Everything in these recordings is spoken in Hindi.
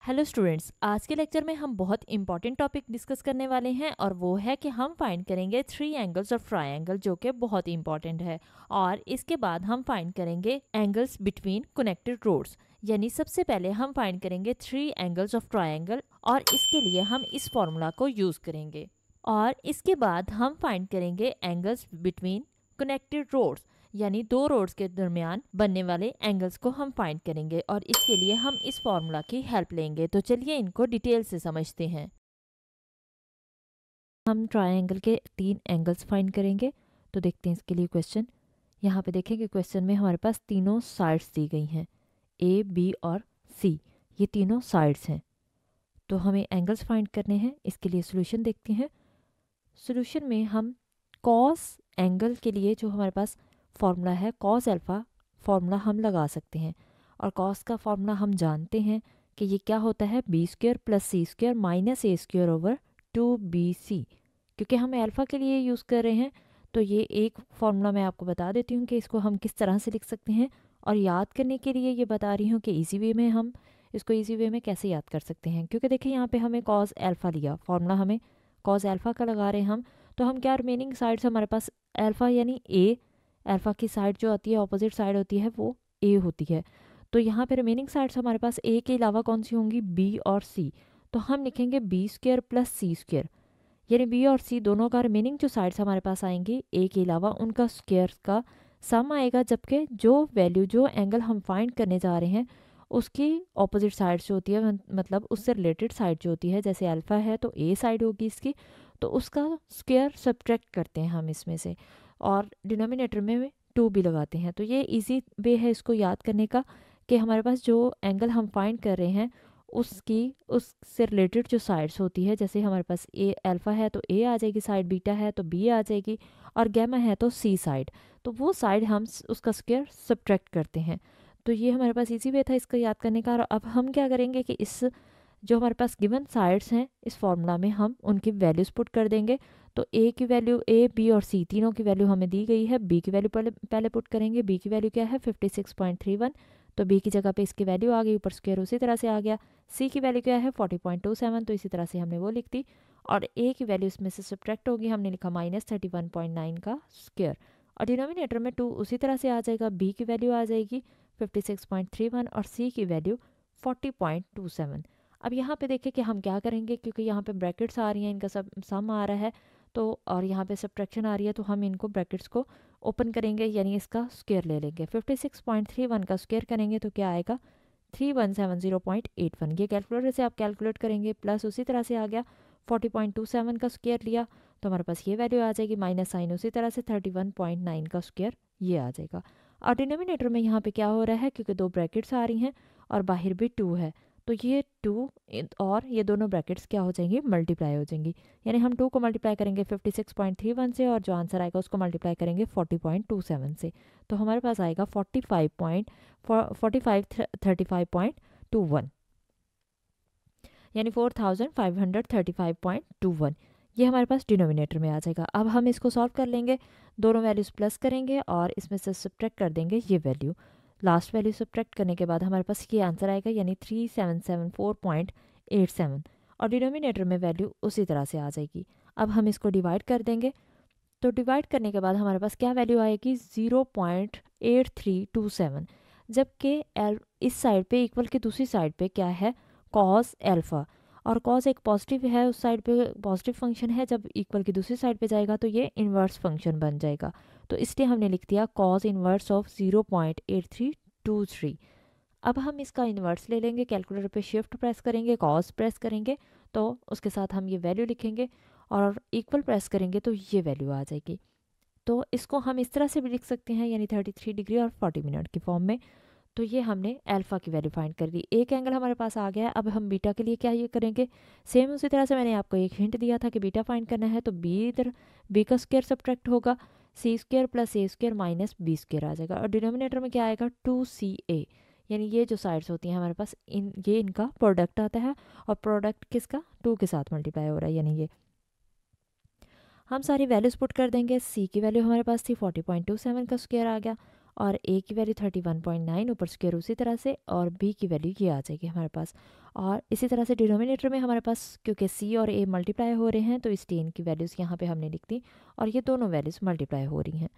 हेलो स्टूडेंट्स, आज के लेक्चर में हम बहुत इंपॉर्टेंट टॉपिक डिस्कस करने वाले हैं और वो है कि हम फाइंड करेंगे थ्री एंगल्स ऑफ ट्रायंगल, जो कि बहुत इंपॉर्टेंट है। और इसके बाद हम फाइंड करेंगे एंगल्स बिटवीन कनेक्टेड रोड्स। यानी सबसे पहले हम फाइंड करेंगे थ्री एंगल्स ऑफ ट्रायंगल और इसके लिए हम इस फॉर्मूला को यूज़ करेंगे। और इसके बाद हम फाइंड करेंगे एंगल्स बिटवीन कनेक्टेड रोड्स, यानी दो रोड्स के दरमियान बनने वाले एंगल्स को हम फाइंड करेंगे और इसके लिए हम इस फॉर्मूला की हेल्प लेंगे। तो चलिए इनको डिटेल से समझते हैं। हम ट्रायंगल के तीन एंगल्स फाइंड करेंगे। तो देखते हैं इसके लिए क्वेश्चन। यहाँ पे देखें कि क्वेश्चन में हमारे पास तीनों साइड्स दी गई हैं, ए, बी और सी। ये तीनों साइड्स हैं, तो हमें एंगल्स फाइंड करने हैं। इसके लिए सोल्यूशन देखते हैं। सोल्यूशन में हम कॉस एंगल के लिए जो हमारे पास फॉर्मूला है कॉस अल्फ़ा, फॉर्मूला हम लगा सकते हैं। और कॉस का फॉर्मूला हम जानते हैं कि ये क्या होता है, B square plus C square minus ए स्क्वेयर ओवर 2bc। क्योंकि हम अल्फ़ा के लिए यूज़ कर रहे हैं, तो ये एक फॉर्मूला मैं आपको बता देती हूँ कि इसको हम किस तरह से लिख सकते हैं। और याद करने के लिए ये बता रही हूँ कि इजी वे में हम इसको इजी वे में कैसे याद कर सकते हैं। क्योंकि देखिए यहाँ पे हमें कॉस अल्फ़ा लिया, फॉर्मूला हमें कॉस अल्फ़ा का लगा रहे हैं हम। तो हम क्या, रिमेनिंग साइड्स हमारे पास अल्फ़ा यानी ए, अल्फ़ा की साइड जो आती है ऑपोजिट साइड होती है वो ए होती है। तो यहाँ पे रिमेनिंग साइड्स हमारे पास ए के अलावा कौन सी होंगी, बी और सी। तो हम लिखेंगे B square plus C square, यानी बी और सी दोनों का रिमेनिंग जो साइड्स हमारे पास आएंगी ए के अलावा उनका स्क्वेयर का सम आएगा। जबकि जो वैल्यू, जो एंगल हम फाइंड करने जा रहे हैं उसकी ऑपोजिट साइड जो होती है, मतलब उससे रिलेटेड साइड जो होती है, जैसे अल्फ़ा है तो ए साइड होगी इसकी, तो उसका स्क्वायर सब्ट्रैक्ट करते हैं हम इसमें से और डिनोमिनेटर में 2 भी लगाते हैं। तो ये इजी वे है इसको याद करने का कि हमारे पास जो एंगल हम फाइंड कर रहे हैं उसकी उससे रिलेटेड जो साइड्स होती है, जैसे हमारे पास ए अल्फ़ा है तो ए आ जाएगी साइड, बीटा है तो बी आ जाएगी और गैमा है तो सी साइड। तो वो साइड हम उसका स्क्वायर सब्ट्रैक्ट करते हैं। तो ये हमारे पास इजी वे था इसको याद करने का। और अब हम क्या करेंगे कि इस जो हमारे पास गिवन साइड्स हैं इस फॉर्मूला में हम उनकी वैल्यूज़ पुट कर देंगे। तो ए की वैल्यू, ए, बी और सी तीनों की वैल्यू हमें दी गई है। बी की वैल्यू पहले पुट करेंगे। बी की वैल्यू क्या है, 56.31। तो बी की जगह पे इसकी वैल्यू आ गई, ऊपर स्क्वायर उसी तरह से आ गया। सी की वैल्यू क्या है, 40.27, तो इसी तरह से हमने वो लिख दी। और ए की वैल्यू इसमें से सब्ट्रैक्ट होगी, हमने लिखा -31.9 का स्क्वायर। और डिनोमिनेटर में 2 उसी तरह से आ जाएगा। बी की वैल्यू आ जाएगी 56.31 और सी की वैल्यू 40.27। अब यहाँ पे देखिए कि हम क्या करेंगे, क्योंकि यहाँ पे ब्रैकेट्स आ रही हैं, इनका सब सम आ रहा है तो, और यहाँ पे सब्ट्रैक्शन आ रही है, तो हम इनको ब्रैकेट्स को ओपन करेंगे, यानी इसका स्क्वायर ले लेंगे। 56.31 का स्क्वायर करेंगे तो क्या आएगा, 3170.81। ये कैलकुलेटर से आप कैलकुलेट करेंगे। प्लस उसी तरह से आ गया 40.27 का स्क्वायर लिया तो हमारे पास ये वैल्यू आ जाएगी, माइनस साइन उसी तरह से 31.9 का स्क्वायर ये आ जाएगा। और डिनोमिनेटर में यहाँ पे क्या हो रहा है, क्योंकि दो ब्रैकेट्स आ रही हैं और बाहर भी 2 है, तो ये 2 और ये दोनों ब्रैकेट्स क्या हो जाएंगी, मल्टीप्लाई हो जाएंगी। यानी हम 2 को मल्टीप्लाई करेंगे 56.31 से और जो आंसर आएगा उसको मल्टीप्लाई करेंगे 40.27 से। तो हमारे पास आएगा 4535.21, यानी 4535.21। ये हमारे पास डिनोमिनेटर में आ जाएगा। अब हम इसको सॉल्व कर लेंगे, दोनों वैल्यूज़ प्लस करेंगे और इसमें से सब्ट्रैक्ट कर देंगे ये वैल्यू। लास्ट वैल्यू सब्ट्रैक्ट करने के बाद हमारे पास ये आंसर आएगा, यानी 3774.87। और डिनोमिनेटर में वैल्यू उसी तरह से आ जाएगी। अब हम इसको डिवाइड कर देंगे, तो डिवाइड करने के बाद हमारे पास क्या वैल्यू आएगी, 0.8327। जबकि इस साइड पे इक्वल की दूसरी साइड पे क्या है, कॉस अल्फ़ा, और कॉस एक पॉजिटिव है, उस साइड पे पॉजिटिव फंक्शन है। जब इक्वल की दूसरी साइड पे जाएगा तो ये इन्वर्स फंक्शन बन जाएगा। तो इसलिए हमने लिख दिया कॉस इन्वर्स ऑफ 0.8323। अब हम इसका इन्वर्स ले लेंगे, कैलकुलेटर पे शिफ्ट प्रेस करेंगे, कॉस प्रेस करेंगे तो उसके साथ हम ये वैल्यू लिखेंगे और इक्वल प्रेस करेंगे तो ये वैल्यू आ जाएगी। तो इसको हम इस तरह से भी लिख सकते हैं, यानी 33 डिग्री और 40 मिनट की फॉर्म में। तो ये हमने अल्फ़ा की वैल्यू फाइंड कर दी। एक एंगल हमारे पास आ गया है। अब हम बीटा के लिए क्या ये करेंगे, सेम उसी तरह से मैंने आपको एक हिंट दिया था कि बीटा फाइंड करना है, तो बी इधर बी का स्क्वायर सब्ट्रैक्ट होगा, सी स्क्वायर प्लस ए स्क्वायर माइनस बी स्क्वायर आ जाएगा। और डिनोमिनेटर में क्या आएगा, 2ca, यानी ये जो साइड्स होती हैं हमारे पास ये इनका प्रोडक्ट आता है और प्रोडक्ट किसका, 2 के साथ मल्टीप्लाई हो रहा है, यानी ये हम सारी वैल्यूज़ पुट कर देंगे। सी की वैल्यू हमारे पास थी 40.27 का स्क्वायर आ गया और ए की वैल्यू 31.9 ऊपर स्क्वायर उसी तरह से, और बी की वैल्यू ये आ जाएगी हमारे पास। और इसी तरह से डिनोमिनेटर में हमारे पास क्योंकि सी और ए मल्टीप्लाई हो रहे हैं तो इस टेन की वैल्यूज़ यहाँ पे हमने लिख दी और ये दोनों वैल्यूज़ मल्टीप्लाई हो रही हैं।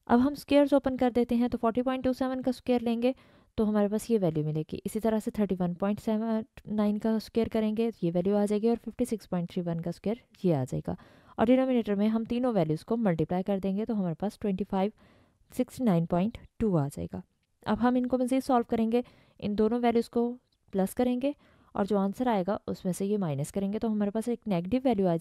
अब हम स्क्वायर्स ओपन कर देते हैं, तो 40.27 का स्क्वायर लेंगे तो हमारे पास ये वैल्यू मिलेगी। इसी तरह से 31.79 का स्क्वायर करेंगे, ये वैल्यू आ जाएगी, और 56.31 का स्क्वायर ये आ जाएगा। और डिनोमिनेटर में हम तीनों वैल्यूज़ को मल्टीप्लाई कर देंगे तो हमारे पास 2569.2 आ जाएगा। अब हम इनको मज़ीद सॉल्व करेंगे, इन दोनों वैल्यूज़ को प्लस करेंगे और जो आंसर आएगा उसमें से ये माइनस करेंगे, तो हमारे पास एक नेगेटिव वैल्यू आ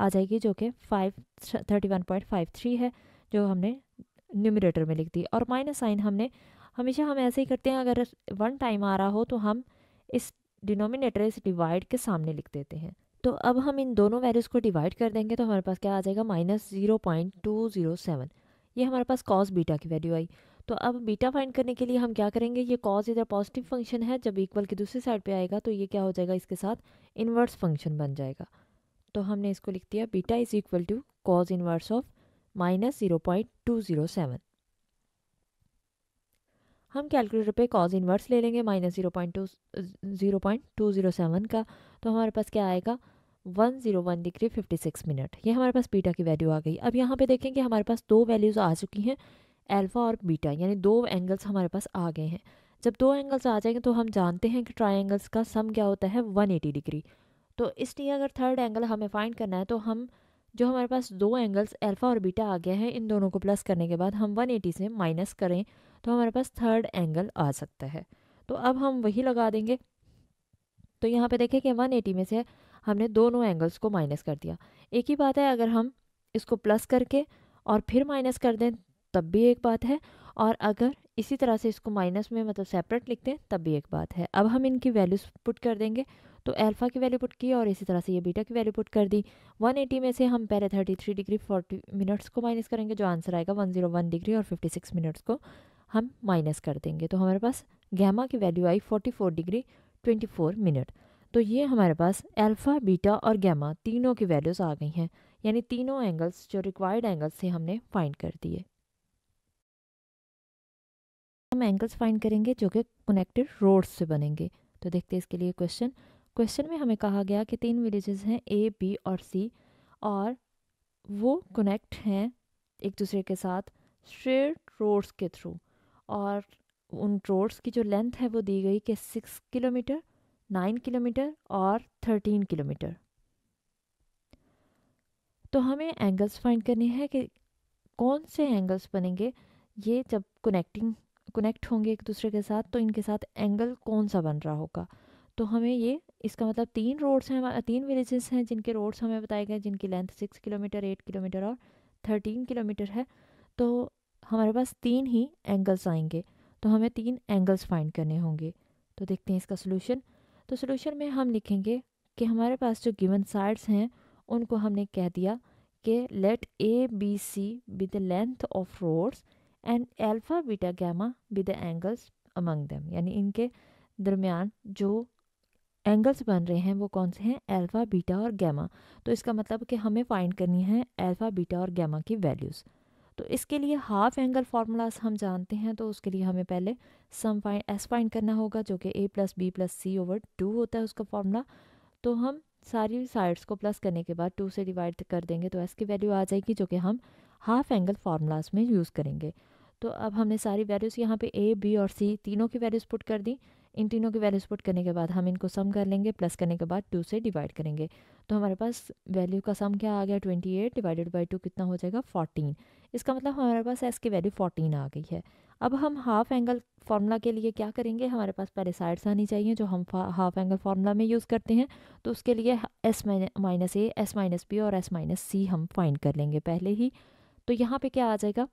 जाएगी जो कि 31.53 है, जो हमने न्यूमरेटर में लिख दी। और माइनस साइन हम ऐसे ही करते हैं, अगर 1 टाइम आ रहा हो तो हम इस डिनोमिनेटर इस डिवाइड के सामने लिख देते हैं। तो अब हम इन दोनों वैल्यूज़ को डिवाइड कर देंगे तो हमारे पास क्या आ जाएगा, -0.207। ये हमारे पास कॉस बीटा की वैल्यू आई। तो अब बीटा फाइंड करने के लिए हम क्या करेंगे, ये कॉस इधर पॉजिटिव फंक्शन है, जब इक्वल की दूसरी साइड पे आएगा तो ये क्या हो जाएगा, इसके साथ इन्वर्स फंक्शन बन जाएगा। तो हमने इसको लिख दिया beta is equal to cos inverse of -0.207। हम कैलकुलेटर पे कॉस इन्वर्स ले लेंगे -0.207 का, तो हमारे पास क्या आएगा, 101 डिग्री 56 मिनट। ये हमारे पास बीटा की वैल्यू आ गई। अब यहाँ पे देखेंगे हमारे पास दो वैल्यूज़ आ चुकी हैं, अल्फ़ा और बीटा, यानी दो एंगल्स हमारे पास आ गए हैं। जब दो एंगल्स आ जाएंगे तो हम जानते हैं कि ट्राइंगल्स का सम क्या होता है, 180 डिग्री। तो इसलिए अगर थर्ड एंगल हमें फाइंड करना है तो हम जो हमारे पास दो एंगल्स अल्फ़ा और बीटा आ गया है, इन दोनों को प्लस करने के बाद हम 180 से माइनस करें तो हमारे पास थर्ड एंगल आ सकता है। तो अब हम वही लगा देंगे। तो यहाँ पे देखें कि 180 में से हमने दोनों एंगल्स को माइनस कर दिया। एक ही बात है अगर हम इसको प्लस करके और फिर माइनस कर दें तब भी एक बात है, और अगर इसी तरह से इसको माइनस में मतलब सेपरेट लिख दें तब भी एक बात है। अब हम इनकी वैल्यूज पुट कर देंगे, तो अल्फ़ा की वैल्यू पुट की और इसी तरह से ये बीटा की वैल्यू पुट कर दी। 180 में से हम पहले 33 डिग्री 40 मिनट्स को माइनस करेंगे, जो आंसर आएगा 101 डिग्री, और 56 मिनट्स को हम माइनस कर देंगे, तो हमारे पास गैमा की वैल्यू आई 44 डिग्री 24 मिनट। तो ये हमारे पास अल्फ़ा बीटा और गैमा तीनों की वैल्यूज़ आ गई हैं, यानी तीनों एंगल्स जो रिक्वायर्ड एंगल्स से हमने फाइंड कर दिए। हम एंगल्स फाइंड करेंगे जो कि कनेक्टेड रोड्स से बनेंगे। तो देखते हैं इसके लिए क्वेश्चन में हमें कहा गया कि तीन विलेजेस हैं ए बी और सी, और वो कनेक्ट हैं एक दूसरे के साथ स्ट्रेट रोड्स के थ्रू, और उन रोड्स की जो लेंथ है वो दी गई कि 6 किलोमीटर, 9 किलोमीटर और 13 किलोमीटर। तो हमें एंगल्स फाइंड करने हैं कि कौन से एंगल्स बनेंगे, ये जब कनेक्ट होंगे एक दूसरे के साथ तो इनके साथ एंगल कौन सा बन रहा होगा। तो हमें ये इसका मतलब तीन रोड्स हैं, तीन विलेजेस हैं जिनके रोड्स हमें बताए गए, जिनकी लेंथ 6 किलोमीटर, 8 किलोमीटर और 13 किलोमीटर है। तो हमारे पास तीन ही एंगल्स आएंगे, तो हमें तीन एंगल्स फाइंड करने होंगे। तो देखते हैं इसका सोल्यूशन। तो सोल्यूशन में हम लिखेंगे कि हमारे पास जो गिवन साइड्स हैं उनको हमने कह दिया कि let A B C be the length of rods and alpha beta gamma be the angles among them, यानी इनके दरमियान जो एंगल्स बन रहे हैं वो कौन से हैं, अल्फ़ा बीटा और गैमा। तो इसका मतलब कि हमें फाइंड करनी है अल्फ़ा बीटा और गैमा की वैल्यूज़। तो इसके लिए हाफ एंगल फार्मूलाज हम जानते हैं, तो उसके लिए हमें पहले सम फाइंड करना होगा जो कि a + b + c/2 होता है उसका फार्मूला। तो हम सारी साइड्स को प्लस करने के बाद 2 से डिवाइड कर देंगे तो s की वैल्यू आ जाएगी, जो कि हम हाफ एंगल फार्मूलाज में यूज़ करेंगे। तो अब हमने सारी वैल्यूज़ यहाँ पे a b और c तीनों की वैल्यूज़ पुट कर दी। इन तीनों की वैल्यूज़ पुट करने के बाद हम इनको सम कर लेंगे, प्लस करने के बाद 2 से डिवाइड करेंगे। तो हमारे पास वैल्यू का सम क्या आ गया, 28 डिवाइडेड बाई 2 कितना हो जाएगा, 14। इसका मतलब हमारे पास s की वैल्यू 14 आ गई है। अब हम हाफ एंगल फार्मूला के लिए क्या करेंगे, हमारे पास पहले साइड्स आनी चाहिए जो हम हाफ एंगल फार्मूला में यूज़ करते हैं। तो उसके लिए s - a, s - b और s - c हम फाइंड कर लेंगे पहले ही। तो यहाँ पे क्या आ जाएगा,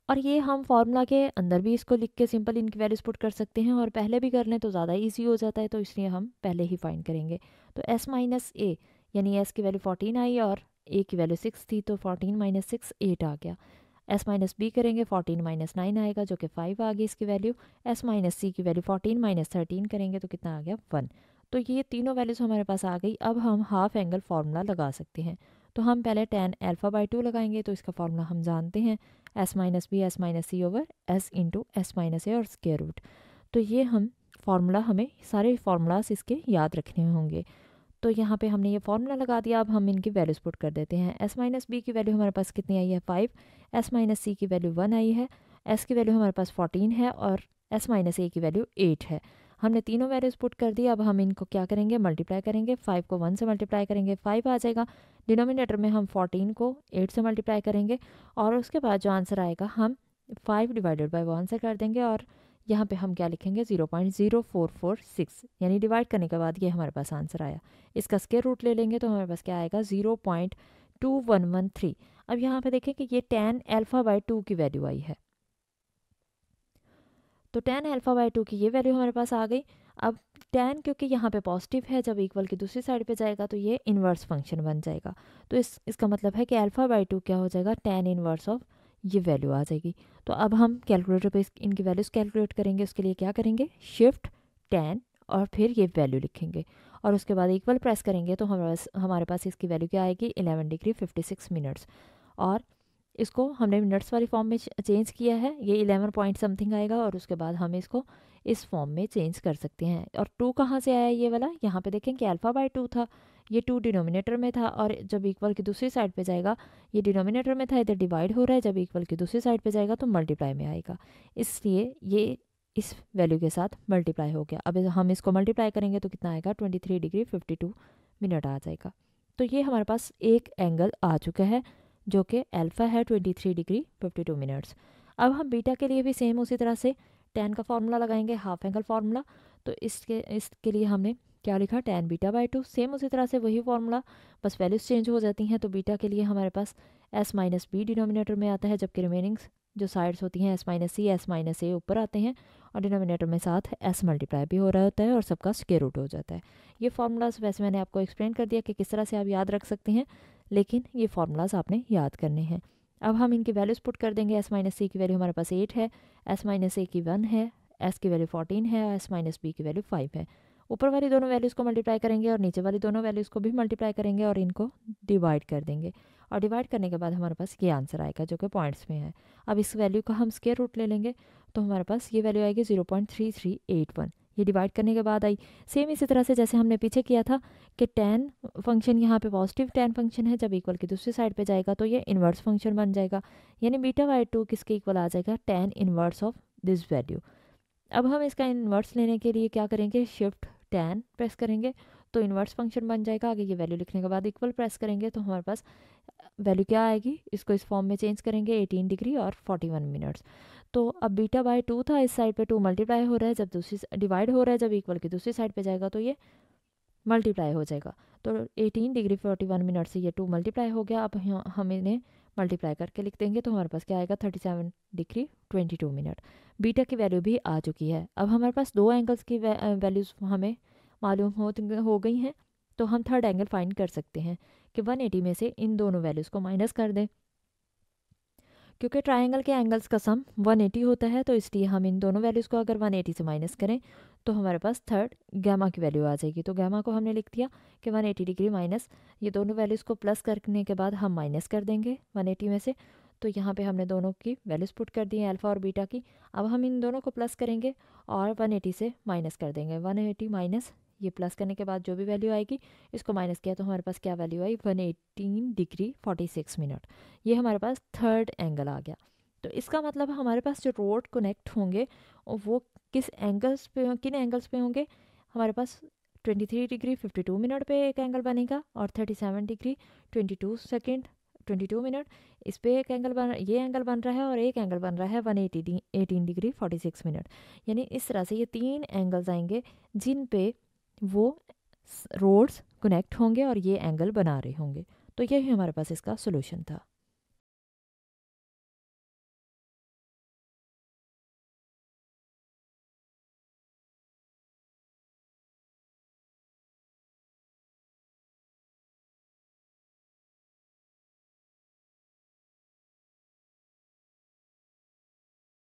और ये हम फार्मूला के अंदर भी इसको लिख के सिंपल इनकी वैल्यूज पुट कर सकते हैं, और पहले भी कर लें तो ज़्यादा इजी हो जाता है, तो इसलिए हम पहले ही फाइंड करेंगे। तो s - a यानी s की वैल्यू 14 आई और a की वैल्यू 6 थी, तो 14 - 6 8 आ गया। s - b करेंगे 14 - 9 आएगा, जो कि 5 आ गई इसकी वैल्यू। s - c की वैल्यू 14 - 13 करेंगे तो कितना आ गया, 1। तो ये तीनों वैल्यूज़ हमारे पास आ गई। अब हम हाफ एंगल फार्मूला लगा सकते हैं। तो हम पहले tan अल्फ़ा बाई 2 लगाएंगे, तो इसका फॉर्मूला हम जानते हैं s minus B S minus C over s into S minus A और स्क्वायर रूट। तो ये हम फार्मूला, हमें सारे फार्मूलाज इसके याद रखने होंगे। तो यहाँ पे हमने ये फार्मूला लगा दिया। अब हम इनकी वैल्यूज पुट कर देते हैं। s माइनस बी की वैल्यू हमारे पास कितनी आई है 5, s माइनस सी की वैल्यू 1 आई है, s की वैल्यू हमारे पास 14 है और s माइनस ए की वैल्यू 8 है। हमने तीनों वैल्यूज पुट कर दी। अब हम इनको क्या करेंगे, मल्टीप्लाई करेंगे। 5 को 1 से मल्टीप्लाई करेंगे 5 आ जाएगा। डिनोमिनेटर में हम 14 को 8 से मल्टीप्लाई करेंगे और उसके बाद जो आंसर आएगा हम 5 डिवाइडेड बाई 1 से कर देंगे और यहाँ पे हम क्या लिखेंगे 0.0446, यानी डिवाइड करने के बाद ये हमारे पास आंसर आया। इसका स्क्वायर रूट ले लेंगे तो हमारे पास क्या आएगा 0.2113। अब यहाँ पे देखें कि ये tan अल्फ़ा बाई 2 की वैल्यू आई है। तो tan अल्फ़ा बाई 2 की ये वैल्यू हमारे पास आ गई। अब tan क्योंकि यहाँ पे पॉजिटिव है, जब इक्वल की दूसरी साइड पे जाएगा तो ये इन्वर्स फंक्शन बन जाएगा। तो इसका मतलब है कि अल्फ़ा बाई 2 क्या हो जाएगा, tan इन्वर्स ऑफ ये वैल्यू आ जाएगी। तो अब हम कैलकुलेटर पे इनकी वैल्यूज़ कैलकुलेट करेंगे। उसके लिए क्या करेंगे, शिफ्ट tan और फिर ये वैल्यू लिखेंगे और उसके बाद इक्वल प्रेस करेंगे तो हमारे पास इसकी वैल्यू क्या आएगी 11 डिग्री 56 मिनट्स। और इसको हमने मिनट्स वाली फॉर्म में चेंज किया है, ये 11 पॉइंट समथिंग आएगा और उसके बाद हम इसको इस फॉर्म में चेंज कर सकते हैं। और 2 कहाँ से आया ये वाला, यहाँ पे देखें कि अल्फ़ा बाई 2 था, ये 2 डिनोमिनेटर में था और जब इक्वल की दूसरी साइड पे जाएगा, ये डिनोमिनेटर में था इधर डिवाइड हो रहा है, जब इक्वल की दूसरी साइड पे जाएगा तो मल्टीप्लाई में आएगा, इसलिए ये इस वैल्यू के साथ मल्टीप्लाई हो गया। अब हम इसको मल्टीप्लाई करेंगे तो कितना आएगा 23 डिग्री 52 मिनट आ जाएगा। तो ये हमारे पास एक एंगल आ चुका है जो कि अल्फ़ा है 23 डिग्री 52 मिनट्स। अब हम बीटा के लिए भी सेम उसी तरह से tan का फार्मूला लगाएंगे, हाफ एंगल फार्मूला। तो इसके लिए हमने क्या लिखा, tan बीटा बाई 2, सेम उसी तरह से वही फार्मूला, बस वैल्यूज चेंज हो जाती हैं। तो बीटा के लिए हमारे पास s माइनस बी डिनोमिनेटर में आता है, जबकि रिमेनिंग जो साइड्स होती हैं s माइनस सी s माइनस ए ऊपर आते हैं और डिनोमिनेटर में साथ s मल्टीप्लाई भी हो रहा होता है और सबका स्क्वायर रूट हो जाता है। ये फार्मूलाज वैसे मैंने आपको एक्सप्लेन कर दिया कि किस तरह से आप याद रख सकते हैं, लेकिन ये फार्मूलाज आपने याद करने हैं। अब हम इनकी वैल्यूज़ पुट कर देंगे। s माइनस सी की वैल्यू हमारे पास 8 है, s माइनस ए की 1 है, s की वैल्यू 14 है और s माइनस बी की वैल्यू 5 है। ऊपर वाली दोनों वैल्यूज़ को मल्टीप्लाई करेंगे और नीचे वाली दोनों वैल्यूज़ को भी मल्टीप्लाई करेंगे और इनको डिवाइड कर देंगे और डिवाइड करने के बाद हमारे पास ये आंसर आएगा जो कि पॉइंट्स में है। अब इस वैल्यू का हम स्क्वायर रूट ले लेंगे तो हमारे पास ये वैल्यू आएगी 0.3381। ये डिवाइड करने के बाद आई। सेम इसी तरह से जैसे हमने पीछे किया था कि tan फंक्शन यहाँ पे पॉजिटिव tan फंक्शन है, जब इक्वल की दूसरी साइड पे जाएगा तो ये इन्वर्स फंक्शन बन जाएगा, यानी बीटा बाई 2 किसके इक्वल आ जाएगा, tan inverse of this value. अब हम इसका इन्वर्स लेने के लिए क्या करेंगे, शिफ्ट tan प्रेस करेंगे तो इन्वर्स फंक्शन बन जाएगा। आगे ये वैल्यू लिखने के बाद इक्वल प्रेस करेंगे तो हमारे पास वैल्यू क्या आएगी, इसको इस फॉर्म में चेंज करेंगे 18 डिग्री और 41 मिनट्स। तो अब बीटा बाई 2 था, इस साइड पे 2 मल्टीप्लाई हो रहा है, जब दूसरी डिवाइड हो रहा है, जब इक्वल की दूसरी साइड पे जाएगा तो ये मल्टीप्लाई हो जाएगा। तो 18 डिग्री 41 मिनट से ये 2 मल्टीप्लाई हो गया। अब हम इन्हें मल्टीप्लाई करके लिख देंगे तो हमारे पास क्या आएगा 37 डिग्री 22 मिनट। बीटा की वैल्यू भी आ चुकी है। अब हमारे पास दो एंगल्स की वैल्यूज़ हमें मालूम हो गई हैं, तो हम थर्ड एंगल फाइंड कर सकते हैं कि 180 में से इन दोनों वैल्यूज़ को माइनस कर दें। क्योंकि ट्रायंगल के एंगल्स का सम 180 होता है, तो इसलिए हम इन दोनों वैल्यूज़ को अगर 180 से माइनस करें तो हमारे पास थर्ड गैमा की वैल्यू आ जाएगी। तो गैमा को हमने लिख दिया कि 180 डिग्री माइनस, ये दोनों वैल्यूज़ को प्लस करने के बाद हम माइनस कर देंगे 180 में से। तो यहाँ पे हमने दोनों की वैल्यूज़ पुट कर दी हैं, अल्फ़ा और बीटा की। अब हम इन दोनों को प्लस करेंगे और 180 से माइनस कर देंगे। 180 माइनस ये प्लस करने के बाद जो भी वैल्यू आएगी इसको माइनस किया तो हमारे पास क्या वैल्यू आई 118 डिग्री 46 मिनट। ये हमारे पास थर्ड एंगल आ गया। तो इसका मतलब हमारे पास जो रोड कनेक्ट होंगे वो किन एंगल्स पे होंगे, हमारे पास 23 डिग्री 52 मिनट पे एक एंगल बनेगा और 37 डिग्री 22 मिनट इस पे एक ये एंगल बन रहा है और एक एंगल बन रहा है 118 डिग्री 46 मिनट। यानी इस तरह से ये 3 एंगल्स आएंगे जिन पे वो रोड्स कनेक्ट होंगे और ये एंगल बना रहे होंगे। तो यही हमारे पास इसका सोल्यूशन था।